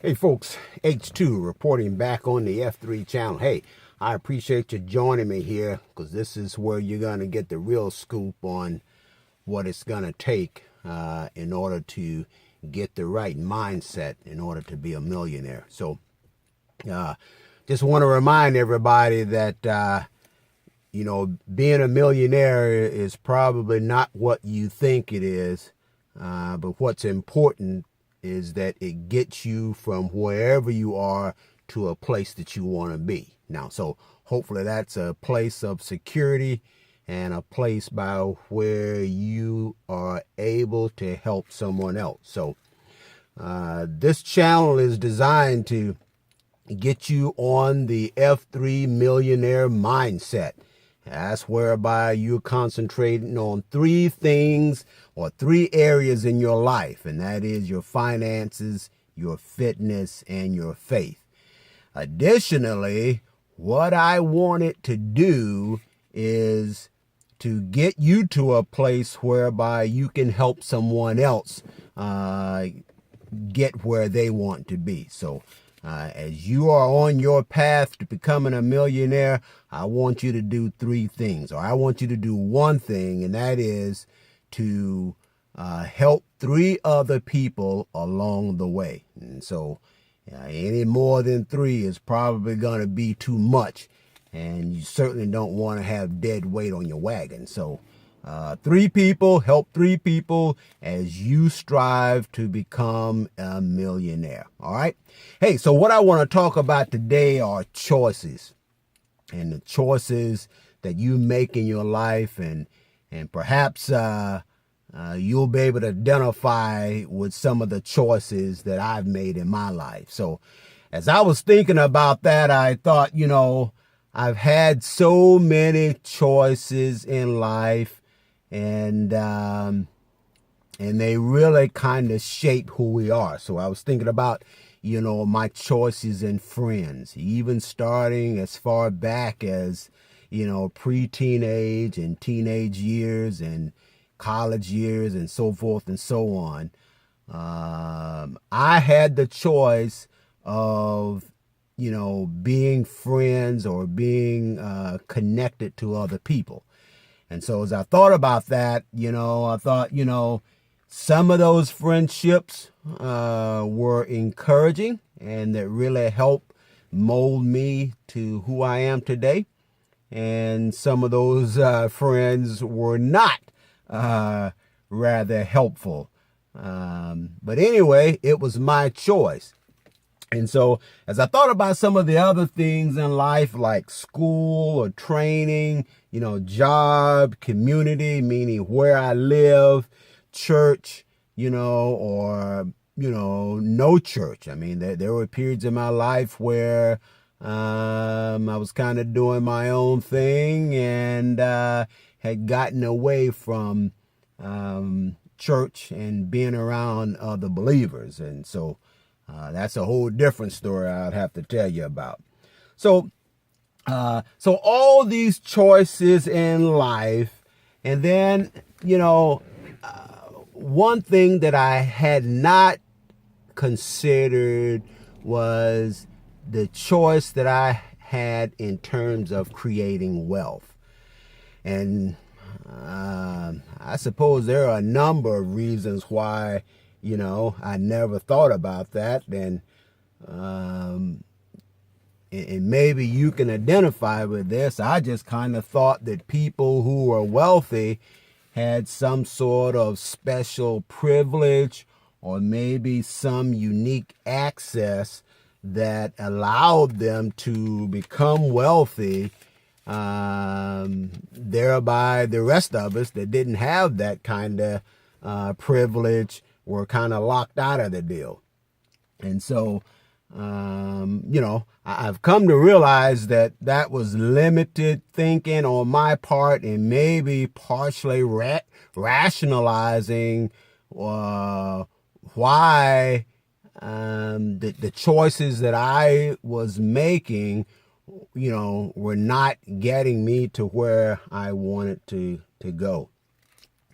Hey folks, H2 reporting back on the F3 channel. Hey, I appreciate you joining me here because this is where you're going to get the real scoop on what it's going to take in order to get the right mindset in order to be a millionaire. So just want to remind everybody that, being a millionaire is probably not what you think it is, but what's important is that it gets you from wherever you are to a place that you want to be. Now, so hopefully that's a place of security and a place by where you are able to help someone else. So this channel is designed to get you on the F3 millionaire mindset. That's whereby you're concentrating on three things or three areas in your life, and that is your finances, your fitness, and your faith. Additionally, what I wanted to do is to get you to a place whereby you can help someone else get where they want to be. So as you are on your path to becoming a millionaire, I want you to do three things, or I want you to do one thing, and that is to help three other people along the way. And so any more than three is probably going to be too much, and you certainly don't want to have dead weight on your wagon. So three people, help three people as you strive to become a millionaire. All right. Hey, so what I want to talk about today are choices, and the choices that you make in your life, and perhaps you'll be able to identify with some of the choices that I've made in my life. So as I was thinking about that, I thought, I've had so many choices in life, and they really kind of shape who we are. So I was thinking about, my choices in friends, even starting as far back as, pre-teenage and teenage years and college years and so forth and so on. I had the choice of, being friends or being connected to other people. And so as I thought about that, I thought, some of those friendships were encouraging and that really helped mold me to who I am today. And some of those friends were not rather helpful. But anyway, it was my choice. And so as I thought about some of the other things in life, like school or training, job, community, meaning where I live, church, or, no church. I mean, there were periods in my life where I was kind of doing my own thing and had gotten away from church and being around other believers. And so that's a whole different story I'd have to tell you about. So all these choices in life, and then, one thing that I had not considered was the choice that I had in terms of creating wealth. And I suppose there are a number of reasons why, I never thought about that. And maybe you can identify with this. I just kind of thought that people who were wealthy had some sort of special privilege or maybe some unique access that allowed them to become wealthy. Thereby the rest of us that didn't have that kind of privilege were kind of locked out of the deal. And so, I've come to realize that that was limited thinking on my part, and maybe partially rationalizing why the choices that I was making, were not getting me to where I wanted to go.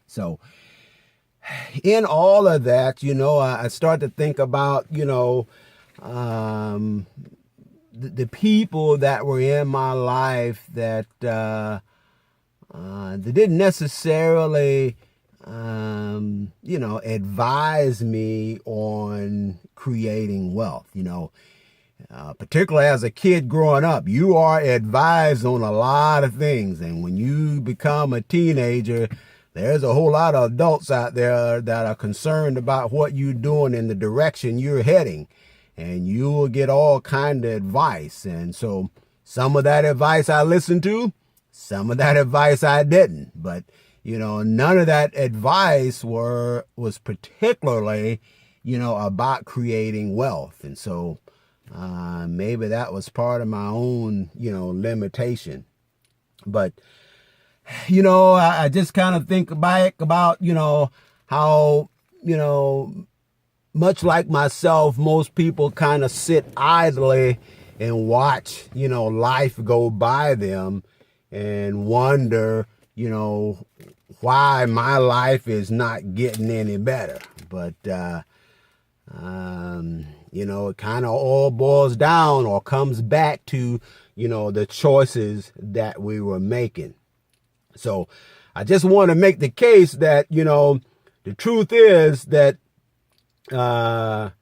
So in all of that, I start to think about, the people that were in my life that they didn't necessarily, advise me on creating wealth. Particularly as a kid growing up, you are advised on a lot of things. And when you become a teenager, there's a whole lot of adults out there that are concerned about what you're doing in the direction you're heading. And you will get all kind of advice. And so some of that advice I listened to, some of that advice I didn't. But, none of that advice was particularly, about creating wealth. And so maybe that was part of my own, limitation. But, I just kind of think back about, how, much like myself, most people kind of sit idly and watch, life go by them and wonder, why my life is not getting any better. But, it kind of all boils down or comes back to, the choices that we were making. So I just want to make the case that, the truth is that, the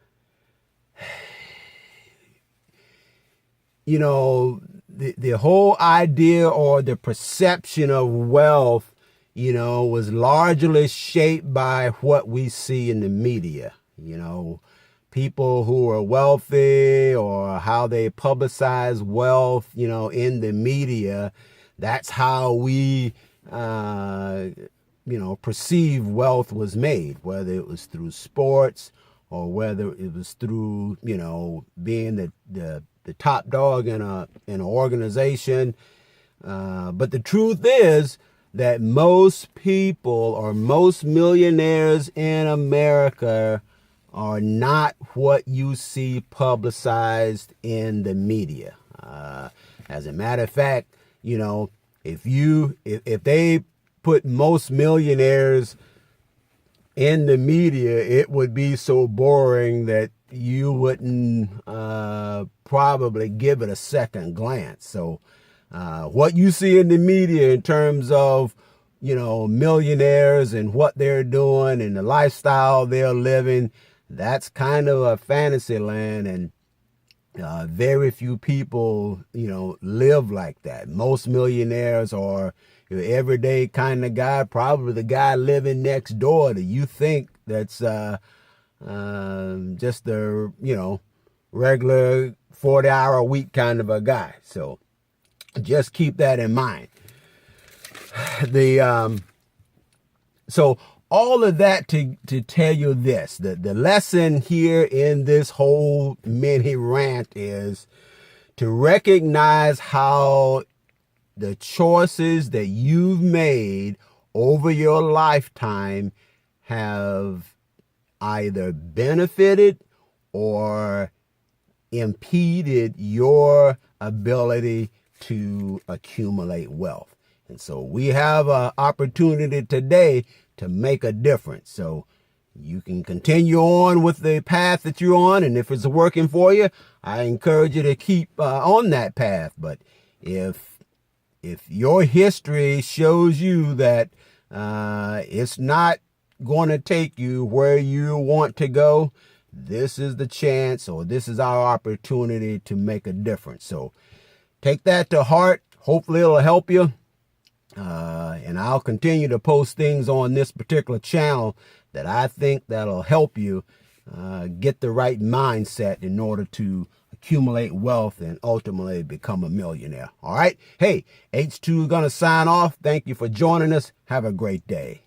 whole idea or the perception of wealth, was largely shaped by what we see in the media. People who are wealthy or how they publicize wealth, in the media. That's how we, perceive wealth was made, whether it was through sports or whether it was through, being the top dog in an organization. But the truth is that most people or most millionaires in America are not what you see publicized in the media. As a matter of fact, if they put most millionaires in the media, it would be so boring that you wouldn't probably give it a second glance. So what you see in the media in terms of, millionaires and what they're doing and the lifestyle they're living, that's kind of a fantasy land. And very few people, live like that. Most millionaires are your everyday kind of guy, probably the guy living next door that you think that's just a, regular 40-hour a week kind of a guy. So just keep that in mind. So all of that to tell you this, the lesson here in this whole mini rant is to recognize how the choices that you've made over your lifetime have either benefited or impeded your ability to accumulate wealth. And so we have an opportunity today to make a difference. So you can continue on with the path that you're on. And if it's working for you, I encourage you to keep on that path. But if your history shows you that it's not going to take you where you want to go, this is the chance, or this is our opportunity to make a difference. So take that to heart. Hopefully it'll help you. And I'll continue to post things on this particular channel that I think that'll help you get the right mindset in order to accumulate wealth and ultimately become a millionaire. All right. Hey, H2 is going to sign off. Thank you for joining us. Have a great day.